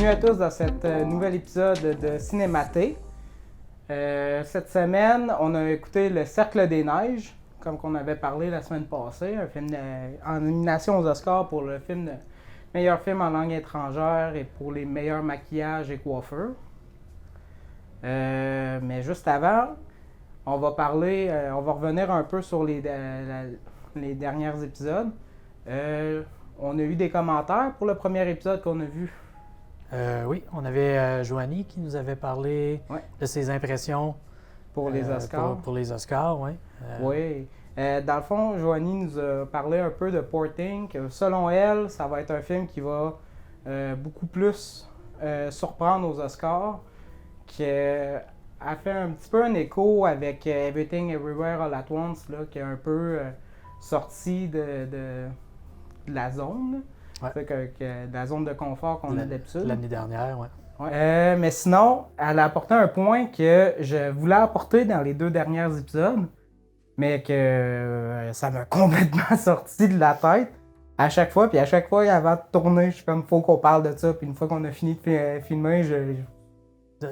bienvenue à tous dans cet nouvel épisode de Cinématé. Cette semaine, on a écouté Le Cercle des Neiges, comme qu'on avait parlé la semaine passée, un film en nomination aux Oscars pour le film de meilleur film en langue étrangère et pour les meilleurs maquillages et coiffures. Mais juste avant, on va revenir un peu sur les derniers épisodes. On a eu des commentaires pour le premier épisode qu'on a vu. Oui, on avait Joanie qui nous avait parlé de ses impressions pour les Oscars. Pour les Oscars, oui. Oui. Dans le fond, Joanie nous a parlé un peu de Poor Things, que selon elle, ça va être un film qui va beaucoup plus surprendre aux Oscars, qui a fait un petit peu un écho avec Everything Everywhere All At Once, là, qui est un peu sorti de la zone. Ouais. De la zone de confort qu'on a d'habitude. L'année dernière, oui. Ouais. Mais sinon, elle a apporté un point que je voulais apporter dans les 2 derniers épisodes, mais que ça m'a complètement sorti de la tête à chaque fois. Puis à chaque fois, avant de tourner, je suis comme, faut qu'on parle de ça. Puis une fois qu'on a fini de filmer,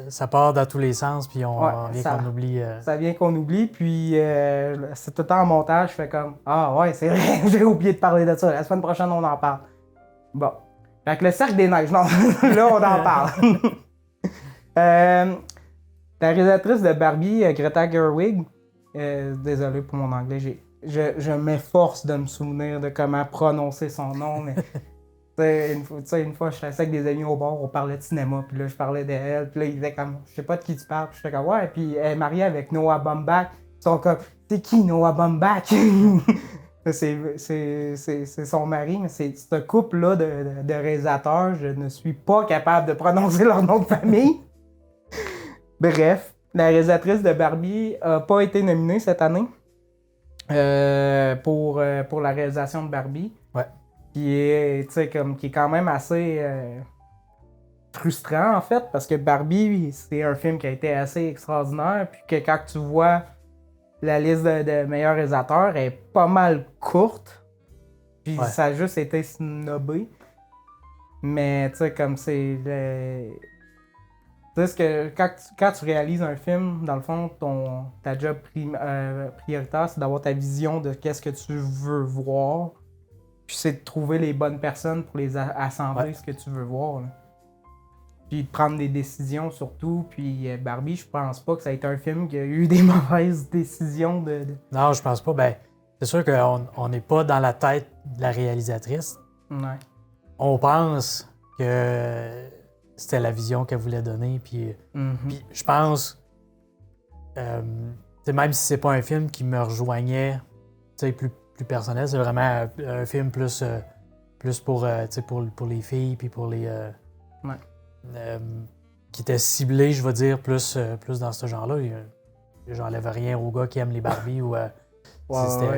ça part dans tous les sens, puis on vient qu'on oublie. Ça vient qu'on oublie, puis c'est tout le temps en montage, je fais comme, ah ouais, c'est vrai, j'ai oublié de parler de ça. La semaine prochaine, on en parle. Bon. Fait que Le Cercle des Neiges, non, là, on en parle. La réalisatrice de Barbie, Greta Gerwig, désolé pour mon anglais, je m'efforce de me souvenir de comment prononcer son nom, mais une fois, je suis assis avec des amis au bar, on parlait de cinéma, puis là, je parlais d'elle, puis là, ils disaient comme, je sais pas de qui tu parles, puis j'étais comme, ouais, puis elle est mariée avec Noah Baumbach, ils sont comme, c'est qui Noah Baumbach? C'est son mari, mais c'est ce couple-là de réalisateurs, je ne suis pas capable de prononcer leur nom de famille. Bref, la réalisatrice de Barbie n'a pas été nominée cette année pour la réalisation de Barbie. Ouais. Qui est quand même assez frustrant, en fait, parce que Barbie, c'est un film qui a été assez extraordinaire, puis que quand tu vois la liste de meilleurs réalisateurs, elle est pas mal courte, puis ça a juste été snobé. Mais, tu sais, comme c'est... Tu sais, que quand tu réalises un film, dans le fond, ta job prioritaire, c'est d'avoir ta vision de qu'est-ce que tu veux voir. Puis c'est de trouver les bonnes personnes pour les assembler ce que tu veux voir. Là. Puis de prendre des décisions surtout. Puis Barbie, je pense pas que ça a été un film qui a eu des mauvaises décisions de... Non, je pense pas. Ben, c'est sûr qu'on n'est pas dans la tête de la réalisatrice. Ouais. On pense que c'était la vision qu'elle voulait donner. Puis, puis je pense, même si c'est pas un film qui me rejoignait plus personnel, c'est vraiment un film plus pour les filles puis pour les qui était ciblé, je vais dire, plus dans ce genre-là. J'enlève rien aux gars qui aiment les Barbies ou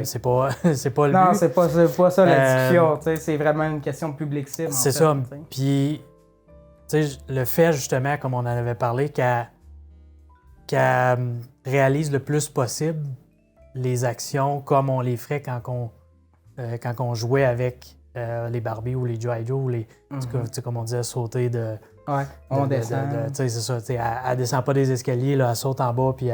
c'est pas le non, but. c'est pas ça la discussion, c'est vraiment une question de public cible. C'est ça. Puis le fait justement, comme on en avait parlé, qu'elle réalise le plus possible les actions comme on les ferait quand on jouait avec les Barbies ou les G.I. Joe ou les, comme on disait, sauter de... Ouais, on descend. C'est ça, elle descend pas des escaliers, là, elle saute en bas, puis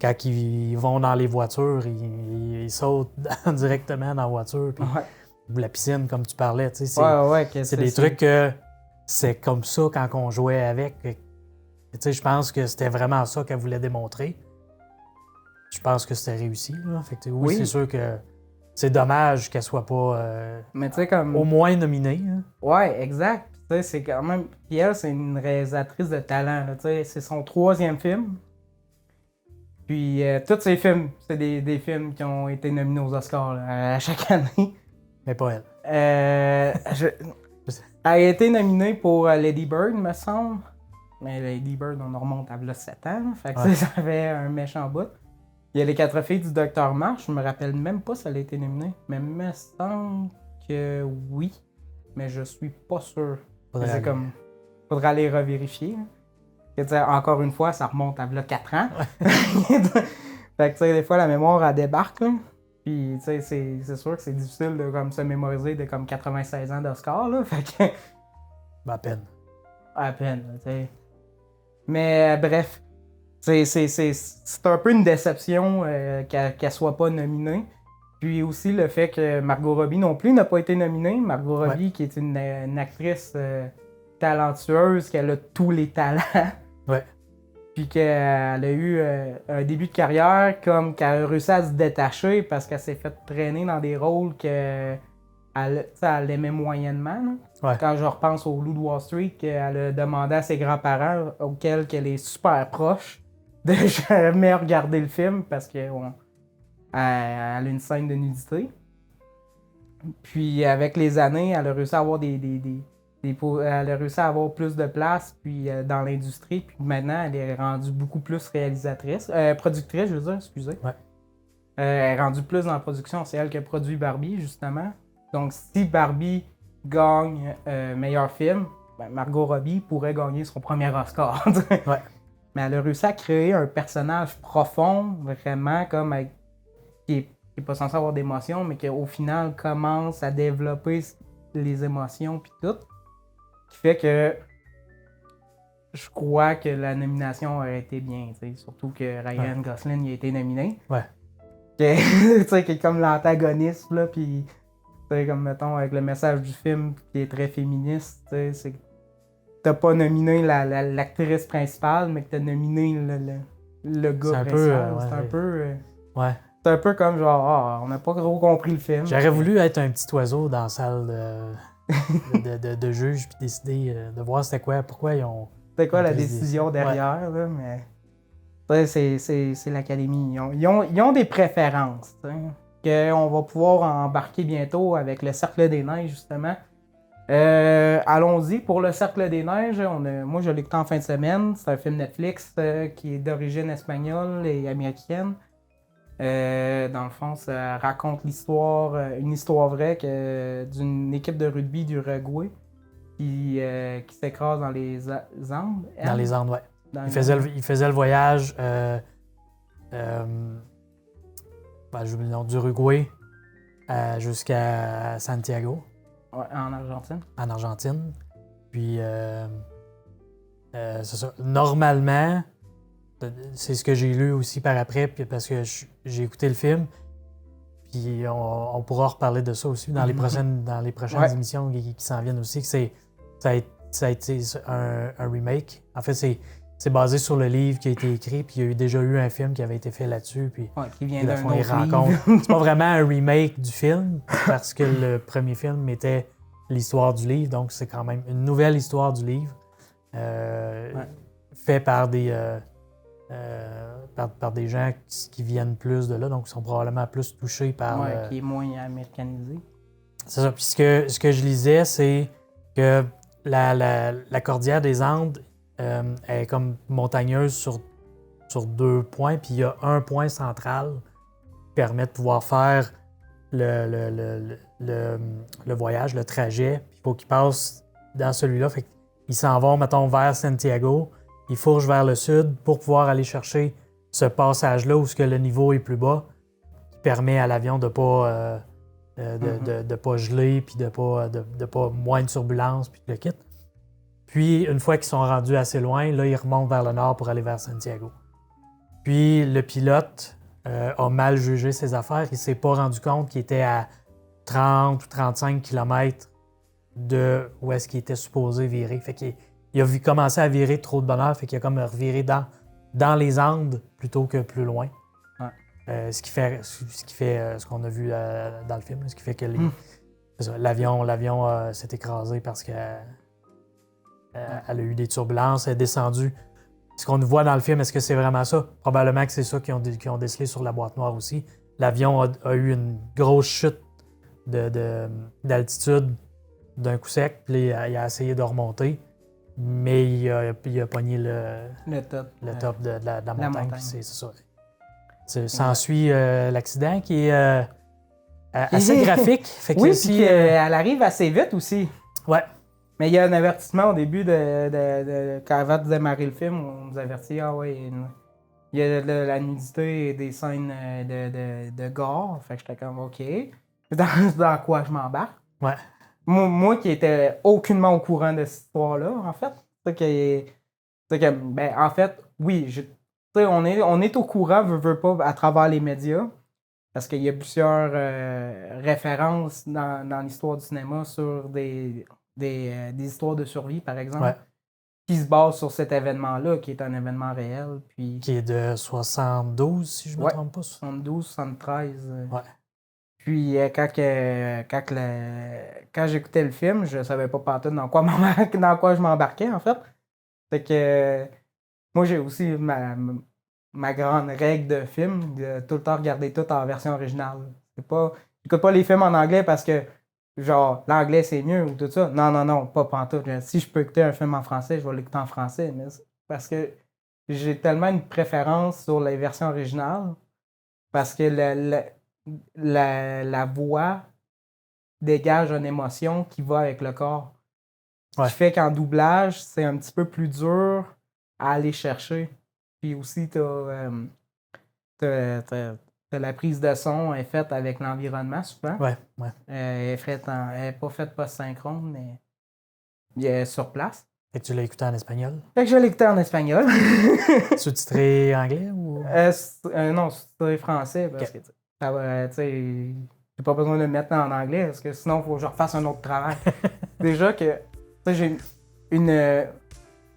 quand ils vont dans les voitures, ils sautent directement dans la voiture, puis ou la piscine, comme tu parlais, c'est des trucs que c'est comme ça quand on jouait avec. Je pense que c'était vraiment ça qu'elle voulait démontrer. Je pense que c'était réussi. Là. Fait que, oui, c'est sûr que c'est dommage qu'elle soit pas au moins nominée. Hein. Ouais, exact. C'est quand même. Puis elle, c'est une réalisatrice de talent. Là, c'est son 3e film. Puis tous ses films, c'est des films qui ont été nominés aux Oscars là, à chaque année. Mais pas elle. Elle a été nominée pour Lady Bird, me semble. Mais Lady Bird, on remonte à 7 ans. Là, fait que ça fait un méchant bout. Il y a Les 4 filles du Dr. March, je me rappelle même pas si elle a été nominée. Mais il me semble que oui. Mais je suis pas sûr. Faudrait aller revérifier. Encore une fois, ça remonte à 4 ans. Fait que des fois, la mémoire, elle débarque. Là. Puis c'est sûr que c'est difficile de se mémoriser de 96 ans d'Oscar. Là. Fait que... À peine. À peine, tu sais. Mais bref, c'est un peu une déception qu'elle soit pas nominée. Puis aussi le fait que Margot Robbie non plus n'a pas été nominée. Margot Robbie, qui est une actrice talentueuse, qui a tous les talents. Ouais. Puis qu'elle a eu un début de carrière comme qu'elle a réussi à se détacher parce qu'elle s'est fait traîner dans des rôles qu'elle aimait moyennement. Ouais. Quand je repense au Loup de Wall Street, qu'elle a demandé à ses grands-parents, auxquels elle est super proche, de jamais regarder le film parce qu'elle a une scène de nudité. Puis avec les années, elle a réussi à avoir elle a réussi à avoir plus de place puis, dans l'industrie. Puis maintenant, elle est rendue beaucoup plus productrice, je veux dire, excusez. Ouais. Elle est rendue plus dans la production. C'est elle qui a produit Barbie, justement. Donc, si Barbie gagne meilleur film, ben Margot Robbie pourrait gagner son premier Oscar. Ouais. Mais elle a réussi à créer un personnage profond, vraiment, comme qui n'est pas censé avoir d'émotions, mais qui au final commence à développer les émotions puis tout. Qui fait que je crois que la nomination aurait été bien, t'sais. Surtout que Ryan Gosling a été nominé. Ouais. Qui est comme l'antagoniste, là, puis comme mettons avec le message du film qui est très féministe, c'est que t'as pas nominé l'actrice principale, mais que t'as nominé le gars principal. C'est un peu... Ouais. C'est un peu comme genre, on n'a pas trop compris le film. J'aurais voulu être un petit oiseau dans la salle de juge puis décider de voir c'était quoi, pourquoi ils ont... C'était quoi la décision derrière, là, mais... C'est l'Académie. Ils ont des préférences, qu'on va pouvoir embarquer bientôt avec le Cercle des Neiges, justement. Allons-y pour le Cercle des Neiges. Moi, je l'ai écouté en fin de semaine. C'est un film Netflix qui est d'origine espagnole et américaine. Dans le fond, ça raconte une histoire vraie d'une équipe de rugby du Uruguay qui s'écrase dans les Andes. Dans les Andes, ouais. Il faisait le voyage j'ai oublié le nom, d'Uruguay jusqu'à Santiago. Ouais, en Argentine. En Argentine. Puis, c'est ça. Normalement, c'est ce que j'ai lu aussi par après, puis parce que j'ai écouté le film. Puis, on pourra reparler de ça aussi dans les prochaines émissions qui s'en viennent aussi. Que ça a été un remake. En fait, c'est basé sur le livre qui a été écrit, puis il y a déjà eu un film qui avait été fait là-dessus. Puis, qui vient d'un autre livre. C'est pas vraiment un remake du film, parce que le premier film était l'histoire du livre, donc c'est quand même une nouvelle histoire du livre, fait par des gens qui viennent plus de là, donc qui sont probablement plus touchés par... qui est moins américanisé. C'est ça. Puis ce que je lisais, c'est que la cordillère des Andes est comme montagneuse sur 2 points, puis il y a un point central qui permet de pouvoir faire le voyage, le trajet. Puis il faut qu'ils passent dans celui-là. Fait qu'ils s'en vont, mettons, vers Santiago. Ils fourchent vers le sud pour pouvoir aller chercher ce passage-là où le niveau est plus bas, qui permet à l'avion de pas pas geler, puis de pas moins de turbulence, puis le quitte. Puis, une fois qu'ils sont rendus assez loin, là, ils remontent vers le nord pour aller vers Santiago. Puis, le pilote a mal jugé ses affaires. Il s'est pas rendu compte qu'il était à 30 ou 35 km de où est-ce qu'il était supposé virer. Fait qu'il a commencé à virer trop de bonne heure, fait qu'il a comme reviré dans les Andes plutôt que plus loin. Ouais. Ce qui fait ce qu'on a vu dans le film, ce qui fait que l'avion s'est écrasé parce qu'elle a eu des turbulences, elle est descendue. Ce qu'on voit dans le film, est-ce que c'est vraiment ça? Probablement que c'est ça qu'ils ont décelé sur la boîte noire aussi. L'avion a eu une grosse chute d'altitude d'un coup sec, puis il a essayé de remonter, mais il a pogné le top de la montagne. Puis c'est ça. S'ensuit l'accident qui est assez graphique. Fait que oui, puis elle arrive assez vite aussi. Ouais. Mais il y a un avertissement au début quand avant de démarrer le film, on nous avertit, il y a de la nudité et des scènes de gore. Fait que j'étais comme, OK. Dans quoi je m'embarque? Ouais. Moi qui étais aucunement au courant de cette histoire-là, en fait. Ben, en fait, oui, on est au courant, veut pas, à travers les médias, parce qu'il y a plusieurs références dans l'histoire du cinéma sur des histoires de survie, par exemple, qui se basent sur cet événement-là, qui est un événement réel. Puis... Qui est de 72, si je ne me trompe pas. 72, 73. Ouais. Puis quand j'écoutais le film, je savais pas pantoute dans quoi je m'embarquais, en fait. Fait que moi, j'ai aussi ma grande règle de film, de tout le temps regarder tout en version originale. J'écoute pas les films en anglais parce que, genre, l'anglais c'est mieux ou tout ça. Non, pas pantoute. Si je peux écouter un film en français, je vais l'écouter en français. Mais parce que j'ai tellement une préférence sur les versions originales parce que la voix dégage une émotion qui va avec le corps. Ce qui fait qu'en doublage, c'est un petit peu plus dur à aller chercher. Puis aussi, t'as la prise de son est faite avec l'environnement souvent. Ouais. Elle est pas faite post-synchrone, mais elle est sur place. Fait que tu l'as écouté en espagnol? Fait que je l'ai écouté en espagnol. Sous-titré anglais ou? Non, sous-titré français. Parce que, j'ai pas besoin de le mettre en anglais, parce que sinon, il faut que je refasse un autre travail. Déjà que j'ai une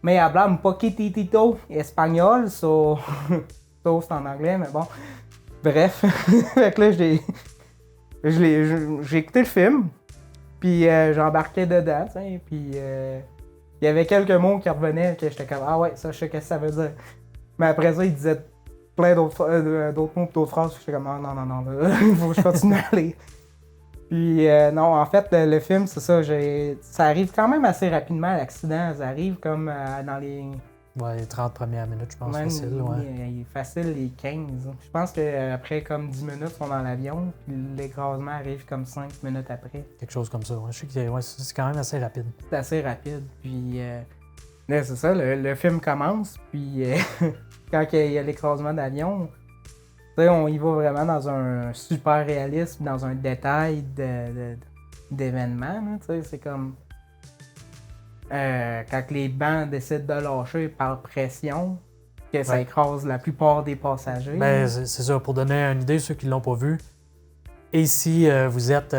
me habla un poquitito espagnol, so c'est en anglais, mais bon. Bref, fait que là, j'ai écouté le film, puis j'ai embarqué dedans, puis il y avait quelques mots qui revenaient, que j'étais comme, ah ouais, ça, je sais qu'est-ce que ça veut dire. Mais après ça, il disait plein d'autres mots, d'autres phrases, j'étais comme, non, il faut que je continue à aller. Puis non, en fait, le film, c'est ça, ça arrive quand même assez rapidement, l'accident. Ça arrive comme dans les... Ouais, les 30 premières minutes, je pense, même, facile, ouais. Facile, les 15. Je pense qu'après comme 10 minutes, on est dans l'avion, puis l'écrasement arrive comme 5 minutes après. Quelque chose comme ça, ouais. Je sais que c'est quand même assez rapide. C'est assez rapide, puis... là, c'est ça, le film commence, puis quand il y a l'écrasement d'avion... on y va vraiment dans un super réalisme, dans un détail d'événements. C'est comme quand les bancs décident de lâcher par pression, que ça écrase la plupart des passagers. Ben, c'est ça, pour donner une idée, ceux qui ne l'ont pas vu. Et si vous êtes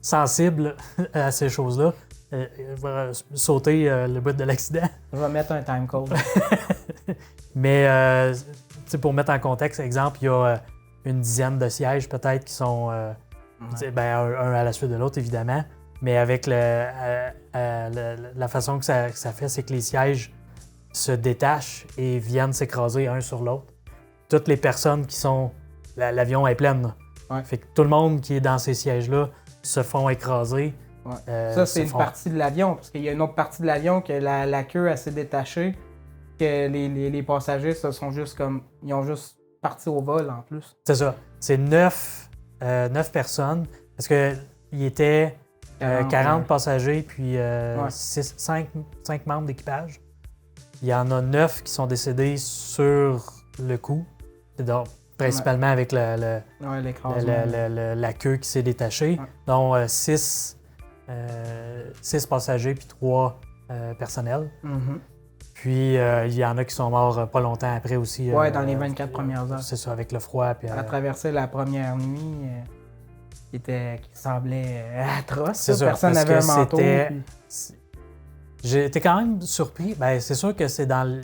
sensible à ces choses-là, sauter le bout de l'accident. Je vais mettre un timecode. Mais pour mettre en contexte, exemple, il y a une dizaine de sièges peut-être qui sont un à la suite de l'autre, évidemment. Mais avec la façon que ça fait, c'est que les sièges se détachent et viennent s'écraser un sur l'autre. Toutes les personnes qui sont... L'avion est plein. Fait que tout le monde qui est dans ces sièges-là se font écraser. Ouais. Ça, c'est une partie de l'avion, parce qu'il y a une autre partie de l'avion que la queue elle s'est détachée, que les passagers se sont juste comme... Ils ont juste parti au vol en plus. C'est ça. C'est 9 personnes, parce qu'il était 40 passagers, puis 5 membres d'équipage. Il y en a 9 qui sont décédés sur le coup, donc, principalement avec la queue qui s'est détachée, dont 6 passagers puis 3 personnels. Mm-hmm. Puis il y en a qui sont morts pas longtemps après aussi. Dans les 24 premières heures. C'est ça, avec le froid. Puis, à traverser la première nuit qui semblait atroce. C'est ça, personne n'avait un manteau. J'étais quand même surpris. Ben, c'est sûr que c'est en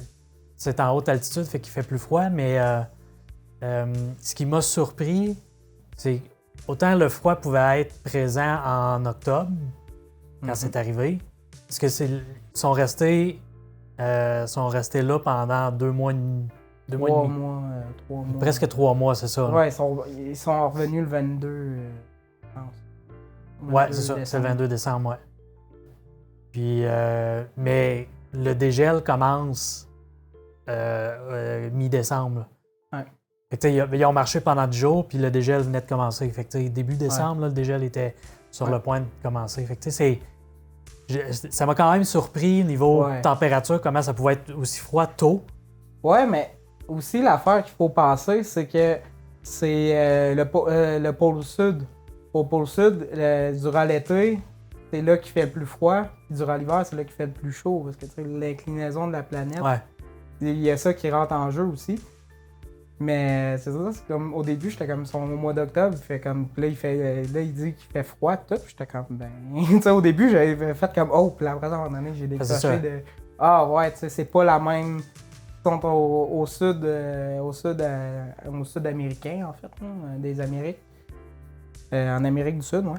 haute altitude, fait qu'il fait plus froid, mais ce qui m'a surpris, c'est autant le froid pouvait être présent en octobre, quand c'est arrivé, parce que ils sont restés là pendant 2 mois et demi. 3 mois. Presque 3 mois, c'est ça. Ouais, ils sont revenus le 22, je pense. Ouais, c'est ça, c'est le 22 décembre, ouais. Puis, mais le dégel commence mi-décembre. Ouais. Fait que, ils ont marché pendant 10 jours, puis le dégel venait de commencer. Fait que, début décembre, là, le dégel était sur le point de commencer. Fait que, ça m'a quand même surpris niveau température, comment ça pouvait être aussi froid tôt. Ouais, mais aussi l'affaire qu'il faut penser, c'est que c'est le pôle sud. Au pôle sud, durant l'été, c'est là qu'il fait le plus froid. Puis durant l'hiver, c'est là qu'il fait le plus chaud. Parce que l'inclinaison de la planète, il y a ça qui rentre en jeu aussi. Mais c'est ça, c'est comme au début, j'étais comme au mois d'octobre, il fait comme. Là, il dit qu'il fait froid, tout. Puis j'étais comme, ben. Tu sais, au début, j'avais fait comme, oh, puis après, à un moment donné, j'ai décroché de. Ah, ouais, tu sais, c'est pas la même. Ils sont au sud américain, en fait, des Amériques. En Amérique du Sud, ouais.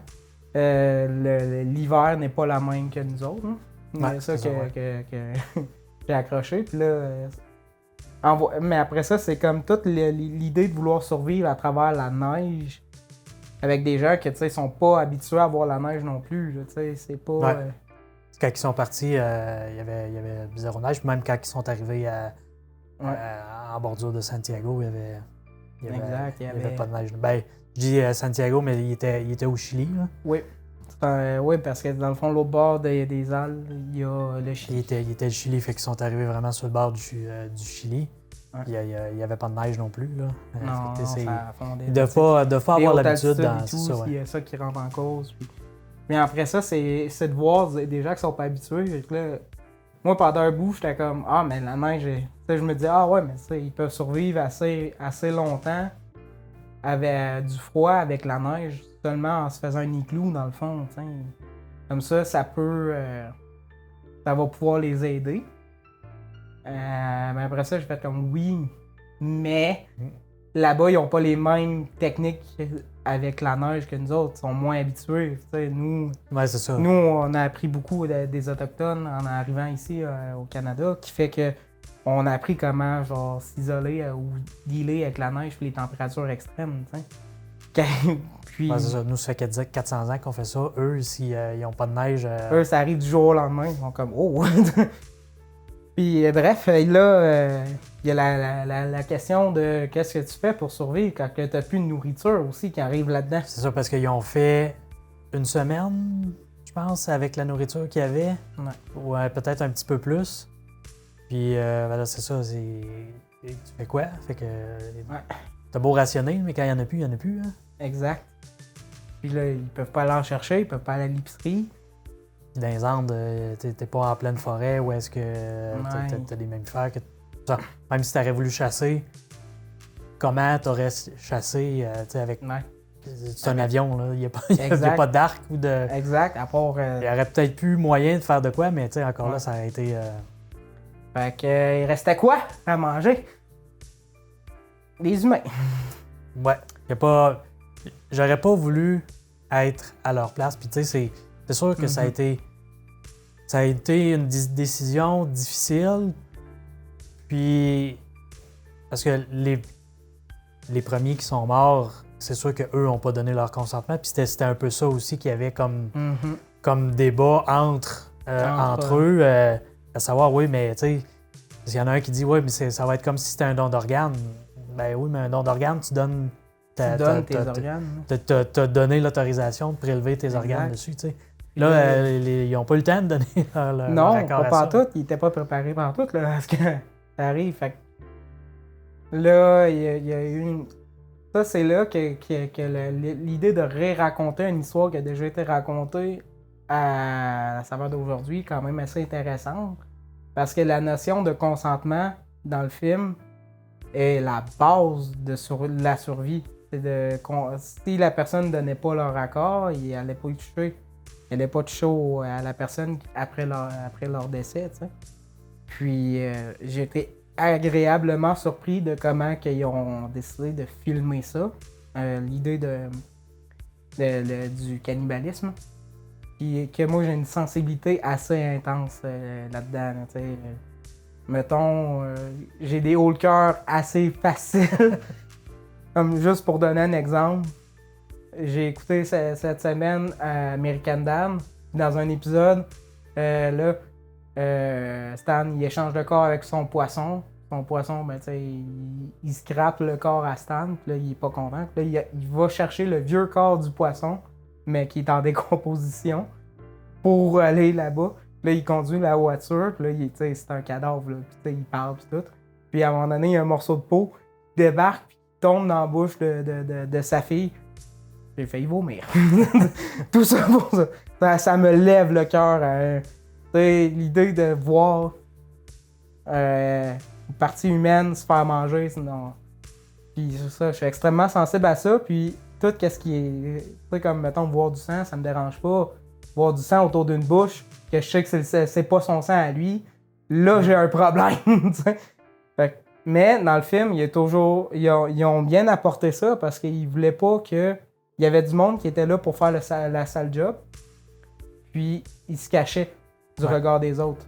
L'hiver n'est pas la même que nous autres. C'est ça que j'ai accroché. Puis là. Mais après ça, c'est comme toute l'idée de vouloir survivre à travers la neige avec des gens qui ne sont pas habitués à voir la neige non plus. C'est pas. Ouais. Quand ils sont partis, il y avait zéro neige. Même quand ils sont arrivés en bordure de Santiago, il y avait pas de neige. Ben, je dis Santiago, mais il était au Chili. Là. Oui. Oui, parce que dans le fond, l'autre bord des Alpes, il y a le Chili. Il était le Chili, fait qu'ils sont arrivés vraiment sur le bord du Chili. Ouais. Il n'y avait pas de neige non plus. Là. Non, ça fondait. De ne pas avoir l'habitude dans ça. Il y a ça qui rentre en cause. Mais après ça, c'est de voir des gens qui sont pas habitués. Là, moi, pendant un bout, j'étais comme, ah, mais la neige, je me disais, ah ouais, mais ils peuvent survivre assez longtemps avec du froid, avec la neige, seulement en se faisant un igloo, dans le fond. T'sais. Comme ça ça va pouvoir les aider. Mais après ça, j'ai fait comme oui, mais là-bas, ils n'ont pas les mêmes techniques avec la neige que nous autres. Ils sont moins habitués. Nous, c'est ça. Nous, on a appris beaucoup des Autochtones en arrivant ici au Canada, qui fait que on a appris comment genre s'isoler ou dealer avec la neige et les températures extrêmes. Puis, c'est ça. Nous, ça fait 400 ans qu'on fait ça. Eux, s'ils n'ont pas de neige... Eux, ça arrive du jour au lendemain. Ils sont comme « Oh! » Puis bref, là, il y a la question de qu'est-ce que tu fais pour survivre quand tu n'as plus de nourriture aussi qui arrive là-dedans. C'est ça, parce qu'ils ont fait une semaine, je pense, avec la nourriture qu'il y avait. Ouais. Ou peut-être un petit peu plus. Puis là, c'est ça, tu fais quoi? Fait que t'as beau rationner, mais quand il n'y en a plus, il n'y en a plus. Hein? Exact. Puis là, ils peuvent pas aller en chercher, ils peuvent pas aller à l'épicerie. Dans les Andes, t'es pas en pleine forêt où est-ce que t'as des mammifères. Même si t'aurais voulu chasser, comment t'aurais chassé avec... C'est un avion, là. Il n'y a pas d'arc ou de... Exact, à part... Il y aurait peut-être plus moyen de faire de quoi, mais encore là, ça aurait été... Fait que, il restait quoi à manger? Des humains. Ouais. J'aurais pas voulu être à leur place. Puis tu sais, c'est sûr que ça a été une décision difficile. Puis parce que les premiers qui sont morts, c'est sûr qu'eux n'ont pas donné leur consentement. Puis c'était un peu ça aussi qu'il y avait comme débat entre eux. À savoir, oui, mais tu sais, il y en a un qui dit, oui, mais ça va être comme si c'était un don d'organe. Ben oui, mais un don d'organe, tu donnes tes organes. T'as donné l'autorisation de prélever tes organes dessus, tu sais. Là, ils n'ont pas eu le temps de donner leur accord à ça. Non, pas tout. Ils n'étaient pas préparés par tout, là, parce que ça arrive. Fait que là, il y a eu une... Ça, c'est là que l'idée de ré-raconter une histoire qui a déjà été racontée à la saveur d'aujourd'hui est quand même assez intéressante. Parce que la notion de consentement dans le film est la base de la survie. Si la personne ne donnait pas leur accord, elle n'allait pas y toucher. Elle n'allait pas toucher à la personne après leur décès. T'sais. Puis j'ai été agréablement surpris de comment ils ont décidé de filmer ça. L'idée du cannibalisme. Puis que moi j'ai une sensibilité assez intense là-dedans. Mettons, j'ai des hauts le cœur assez faciles. Comme juste pour donner un exemple, j'ai écouté cette semaine American Dad. Dans un épisode, Stan il échange le corps avec son poisson. Son poisson, ben, il scrape le corps à Stan, puis là, il est pas content. Puis là, il va chercher le vieux corps du poisson, mais qui est en décomposition, pour aller là-bas. Là, il conduit la voiture, puis là, c'est un cadavre, là, puis il parle, puis tout. Puis à un moment donné, il y a un morceau de peau, il débarque, puis il tombe dans la bouche de sa fille. J'ai failli vomir. Tout ça pour ça. Ça me lève le cœur. L'idée de voir une partie humaine se faire manger, sinon. Puis c'est ça, je suis extrêmement sensible à ça. Puis tout ce qui est. Tu sais, comme mettons, boire du sang, ça me dérange pas. Boire du sang autour d'une bouche, que je sais que c'est pas son sang à lui, là j'ai un problème. Mais dans le film, ils ont bien apporté ça parce qu'ils voulaient pas que. Il y avait du monde qui était là pour faire la sale job. Puis ils se cachaient du regard des autres.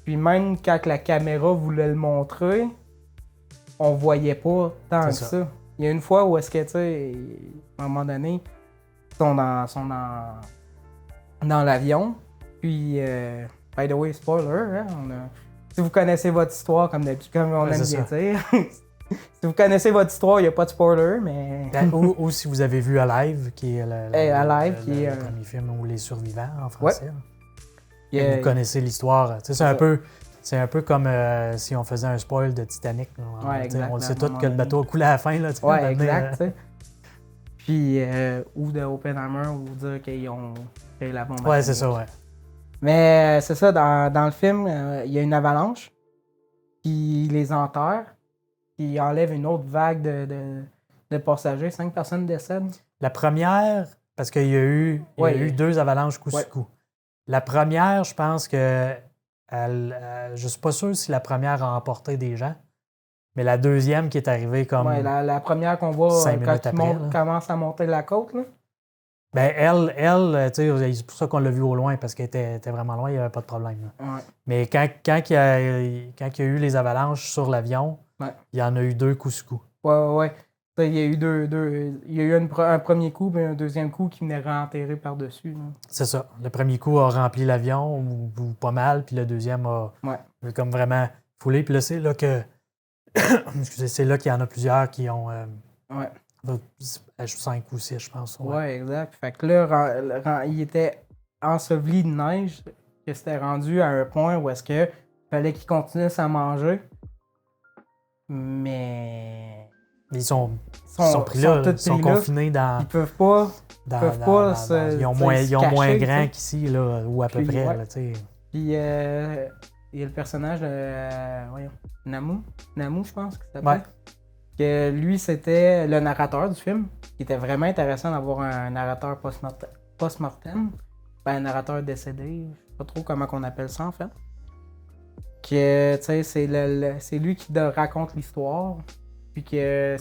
Puis même quand la caméra voulait le montrer, on voyait pas tant que ça. Il y a une fois où est-ce que, tu sais, à un moment donné, ils sont dans l'avion. Puis, by the way, spoiler, hein, si vous connaissez votre histoire, comme on aime bien dire, si vous connaissez votre histoire, il n'y a pas de spoiler, mais... ou si vous avez vu Alive, qui est le premier film où les survivants en français. Ouais. Et vous connaissez l'histoire. C'est un peu comme si on faisait un spoil de Titanic. On sait tous que le bateau a coulé à la fin. Là, ouais, exact. Puis, ou de Oppenheimer, ou dire qu'ils ont fait la bombe atomique. Ouais, c'est ça, ouais. Mais c'est ça, dans le film, il y a une avalanche qui les enterre, qui enlève une autre vague de passagers. 5 personnes décèdent. La première, parce qu'il y a eu 2 avalanches coup sur coup. La première, je pense que je suis pas sûr si la première a emporté des gens, mais la deuxième qui est arrivée comme... Ouais, la première qu'on voit quand ils commencent à monter la côte, là. Ben elle, tu sais, c'est pour ça qu'on l'a vu au loin, parce qu'elle était vraiment loin, il n'y avait pas de problème. Ouais. Mais quand il y a eu les avalanches sur l'avion, il y en a eu 2 coup sur coup. Ouais. Il y a eu il y a eu un premier coup et un deuxième coup qui venait renterrer par-dessus. Là. C'est ça. Le premier coup a rempli l'avion, ou pas mal, puis le deuxième a comme vraiment foulé. Puis là, c'est là que... Excusez, c'est là qu'il y en a plusieurs qui ont... 5 ou 6, je pense. Ouais, exact. Fait que là, il était enseveli de neige, que c'était rendu à un point où est-ce que fallait qu'ils continuent à manger. Mais... Ils sont pris là, ils sont confinés dans... Ils peuvent pas... Ils ont moins grand qu'ici, là, ou à peu près. Là, puis il y a le personnage de... Namu, je pense que ça s'appelle. Que lui, c'était le narrateur du film. Il était vraiment intéressant d'avoir un narrateur post-mortem. Un narrateur décédé. Je sais pas trop comment on appelle ça, en fait. Que, tu sais, c'est lui qui raconte l'histoire. Puis que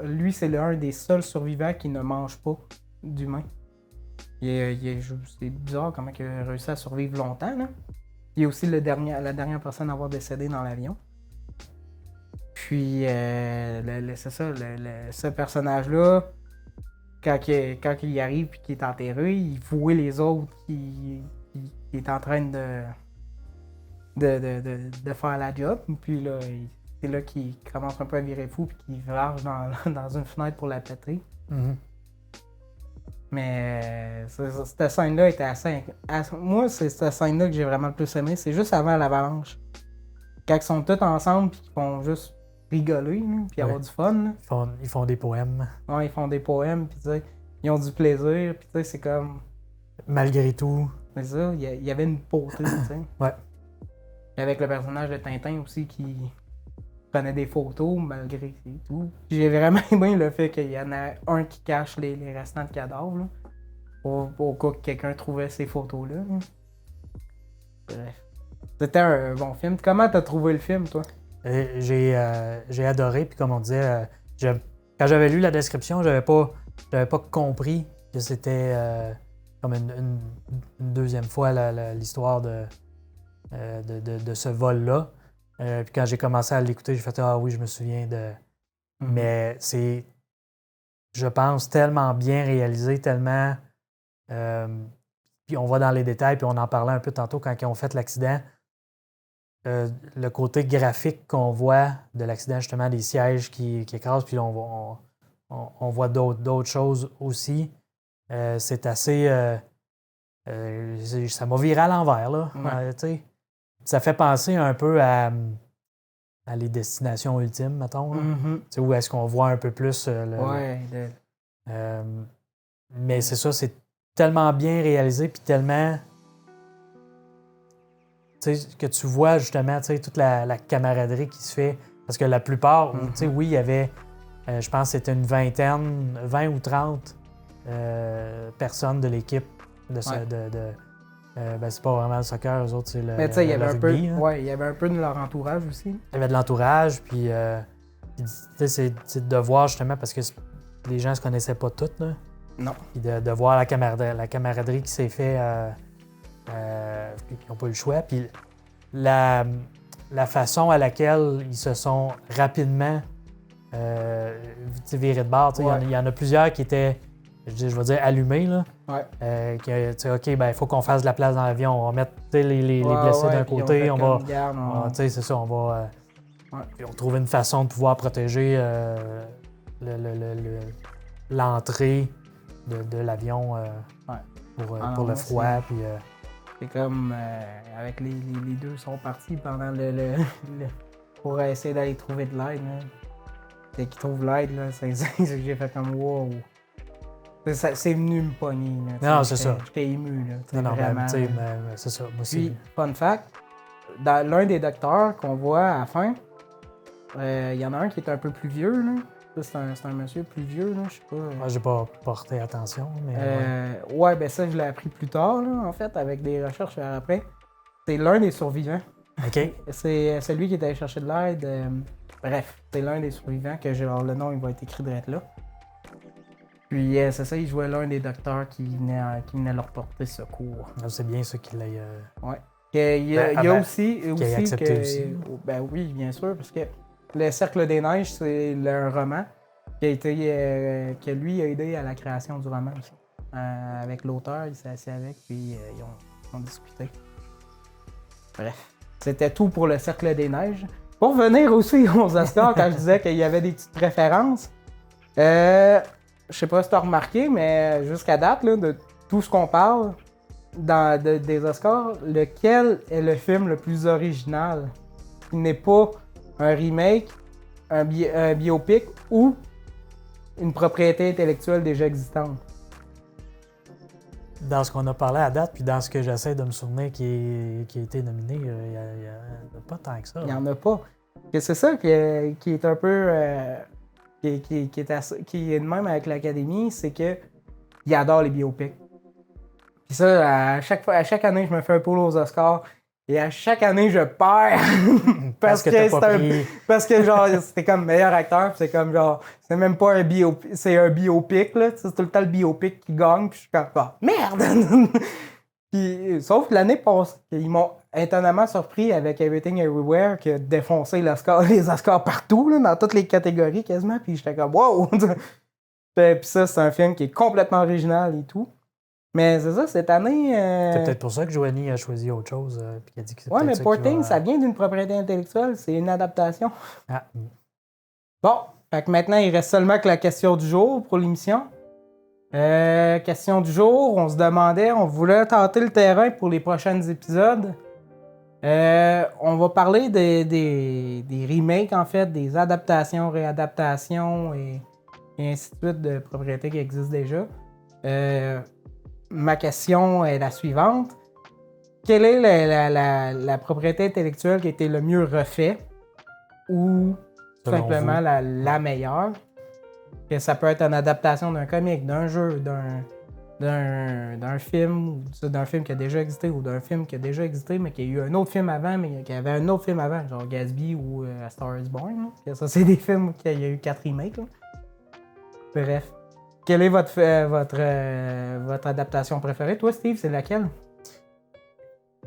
lui, c'est l'un des seuls survivants qui ne mange pas d'humain. C'est bizarre comment il a réussi à survivre longtemps, là. Il est aussi la dernière personne à avoir décédé dans l'avion. Puis, c'est ça, ce personnage-là, quand il arrive et qu'il est enterré, il voit les autres qui est en train de faire la job. Puis là, c'est là qu'il commence un peu à virer fou et qu'il varge dans une fenêtre pour la péter. Mm-hmm. Mais cette scène-là était assez... Moi, c'est cette scène-là que j'ai vraiment le plus aimé. C'est juste avant l'avalanche. Quand ils sont tous ensemble et qu'ils font juste rigoler, puis avoir du fun. Là. Ils font des poèmes. Ouais, ils font des poèmes, puis tu sais, ils ont du plaisir, puis tu sais, c'est comme... Malgré tout. C'est ça, il y avait une beauté, tu sais. Ouais. Et avec le personnage de Tintin aussi qui prenait des photos malgré tout. J'ai vraiment aimé le fait qu'il y en a un qui cache les restants de cadavres, là, au cas que quelqu'un trouvait ces photos-là. Là. Bref. C'était un bon film. Comment t'as trouvé le film, toi? J'ai adoré, puis comme on disait, quand j'avais lu la description, j'avais pas compris que c'était comme une deuxième fois l'histoire de ce vol-là. Puis quand j'ai commencé à l'écouter, j'ai fait « Ah oui, je me souviens de... » Mais c'est, je pense, tellement bien réalisé, tellement... puis on va dans les détails, puis on en parlait un peu tantôt quand ils ont fait l'accident. Le côté graphique qu'on voit de l'accident, justement, des sièges qui écrasent, puis on voit d'autres choses aussi. C'est assez... ça m'a viré à l'envers, là. Ouais. Ça fait penser un peu à les destinations ultimes, mettons. Où est-ce qu'on voit un peu plus Mais c'est ça, c'est tellement bien réalisé, puis tellement... Tu sais, que tu vois justement, tu sais, toute la camaraderie qui se fait. Parce que la plupart, tu sais, oui, il y avait, je pense que c'était une vingtaine, 20 ou 30 personnes de l'équipe de ben, c'est pas vraiment le soccer, eux autres, c'est le Mais tu sais, il y avait rugby, un peu, il y avait un peu de leur entourage aussi. Il y avait de l'entourage, puis tu sais, c'est de voir justement, parce que les gens se connaissaient pas tous, là. Non. Puis de voir la camaraderie qui s'est fait, ils n'ont pas eu le choix. Puis la façon à laquelle ils se sont rapidement virés de bord. Il y en a plusieurs qui étaient, je vais dire, allumés. Là. OK, ben il faut qu'on fasse de la place dans l'avion. On va mettre les blessés d'un côté. On va. C'est ça, on va trouver une façon de pouvoir protéger l'entrée de l'avion pour le froid. Puis, c'est comme avec les deux sont partis pendant pour essayer d'aller trouver de l'aide. Dès qu'ils trouvent l'aide, là, c'est que j'ai fait comme wow. C'est venu me pogner. Non, c'est ça. J'étais ému. Là, non, vraiment, c'est ça. Moi aussi. Puis, fun fact, dans l'un des docteurs qu'on voit à la fin, il y en a un qui est un peu plus vieux. Là. C'est un monsieur plus vieux, là, je sais pas. Moi, j'ai pas porté attention, mais... ben ça, je l'ai appris plus tard, là, en fait, avec des recherches après. C'est l'un des survivants. OK. C'est celui qui est allé chercher de l'aide. Bref, c'est l'un des survivants, que le nom, il va être écrit direct là. Puis, c'est ça, il jouait l'un des docteurs qui venait leur porter secours. C'est bien ça qu'il ait... Ouais. Il y a aussi accepté aussi. Ben oui, bien sûr, parce que Le Cercle des Neiges, c'est un roman qui a été que lui a aidé à la création du roman aussi. Avec l'auteur, il s'est assis avec, puis ils ont discuté. Bref, c'était tout pour Le Cercle des Neiges. Pour revenir aussi aux Oscars, quand je disais qu'il y avait des petites préférences, je sais pas si tu as remarqué, mais jusqu'à date, là, de tout ce qu'on parle des Oscars, lequel est le film le plus original? Il n'est pas un remake, un biopic ou une propriété intellectuelle déjà existante. Dans ce qu'on a parlé à date, puis dans ce que j'essaie de me souvenir qui a été nominé, il n'y a pas tant que ça. Il n'y en a pas. Et c'est ça qui est un peu... qui est de même avec l'Académie, c'est qu'il adore les biopics. Puis ça, à chaque année, je me fais un pool aux Oscars. Et à chaque année, je perds. parce que genre, c'était comme meilleur acteur. Puis c'est comme genre, c'est même pas un biopic, c'est un biopic, là. C'est tout le temps le biopic qui gagne. Puis je suis comme, merde! Puis, sauf que l'année passée, ils m'ont étonnamment surpris avec Everything Everywhere qui a défoncé les Oscars partout, là, dans toutes les catégories quasiment. Puis j'étais comme, wow! Puis ça, c'est un film qui est complètement original et tout. Mais c'est ça, cette année... C'est peut-être pour ça que Joanie a choisi autre chose. Puis qu'il a dit que c'est ouais, mais Poor Things, ça vient d'une propriété intellectuelle. C'est une adaptation. Ah. Bon, fait que maintenant, il reste seulement que la question du jour pour l'émission. Question du jour, on se demandait, on voulait tenter le terrain pour les prochains épisodes. On va parler des remakes, en fait, des adaptations, réadaptations et ainsi de suite de propriétés qui existent déjà. Ma question est la suivante. Quelle est la propriété intellectuelle qui a été le mieux refait ou tout simplement la meilleure? Que ça peut être une adaptation d'un comic, d'un jeu, d'un film, ou d'un film qui a déjà existé ou d'un film qui a déjà existé mais qu'il y a eu un autre film avant, mais qu'il y avait un autre film avant, genre Gatsby ou A Star is Born. Là. Ça, c'est des films qu'il y a eu 4 remakes. Là. Bref. Quelle est votre adaptation préférée? Toi, Steve, c'est laquelle?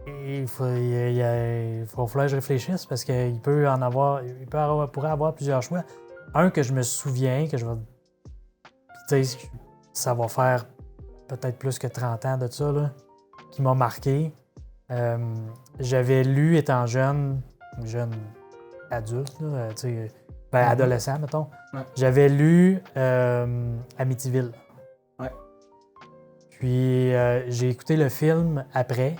Il faudrait que je réfléchisse parce qu'il pourrait avoir plusieurs choix. Un que je me souviens, que je vais... Tu sais, ça va faire peut-être plus que 30 ans de ça, là, qui m'a marqué. J'avais lu, étant jeune adulte, là, tu sais... adolescent, mettons. Ouais. J'avais lu Amityville. Ouais. Puis j'ai écouté le film après.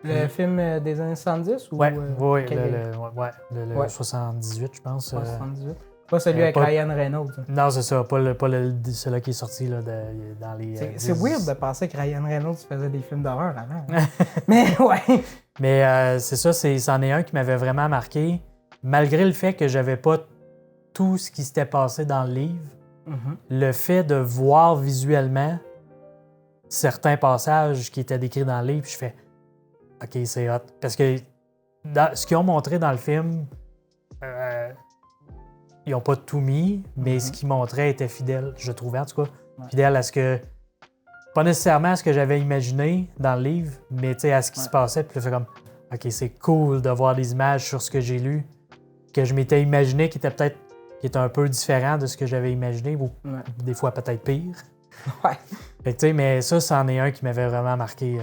Le film des années 70? Ou, oui, le 78, je pense. 78. Pas celui avec Ryan Reynolds. Non, c'est ça. Pas celui qui est sorti là, dans les... C'est weird de penser que Ryan Reynolds faisait des films d'horreur avant. Mais ouais. Mais c'est ça, c'en est un qui m'avait vraiment marqué. Malgré le fait que j'avais pas tout ce qui s'était passé dans le livre, le fait de voir visuellement certains passages qui étaient décrits dans le livre, je fais « OK, c'est hot ». Parce que ce qu'ils ont montré dans le film... ils n'ont pas tout mis, mais ce qu'ils montraient était fidèle, je trouvais en tout cas. Fidèle à ce que... Pas nécessairement à ce que j'avais imaginé dans le livre, mais à ce qui se passait. Puis là, c'est comme, OK, c'est cool de voir des images sur ce que j'ai lu, que je m'étais imaginé qui était un peu différent de ce que j'avais imaginé, ou des fois peut-être pire. Ouais. Fait que, mais ça, c'en est un qui m'avait vraiment marqué.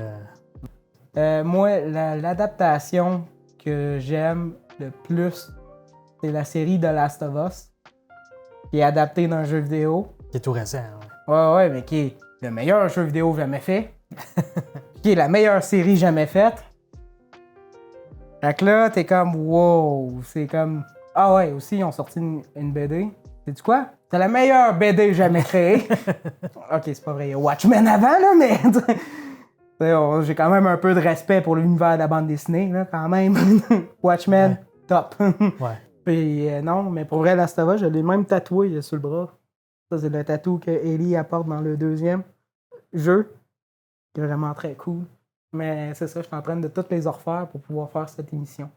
Moi, l'adaptation que j'aime le plus, c'est la série The Last of Us, qui est adaptée d'un jeu vidéo. Qui est tout récent. Ouais. Ouais, mais qui est le meilleur jeu vidéo jamais fait. Qui est la meilleure série jamais faite. Fait que là, t'es comme, wow, c'est comme... Ah ouais, aussi, ils ont sorti une BD. Sais-tu quoi? C'est la meilleure BD jamais créée. OK, c'est pas vrai, il y a Watchmen avant, là, mais... j'ai quand même un peu de respect pour l'univers de la bande dessinée, là, quand même. Watchmen, top. Ouais. Puis non, mais pour vrai, Last of Us, je l'ai même tatoué sur le bras. Ça, c'est le tatou que Ellie apporte dans le deuxième jeu. C'est vraiment très cool. Mais c'est ça, je suis en train de toutes les refaire pour pouvoir faire cette émission.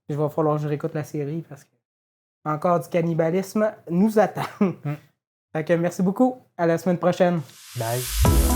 Il va falloir que je réécoute la série parce que encore du cannibalisme nous attend. Fait que merci beaucoup. À la semaine prochaine. Bye.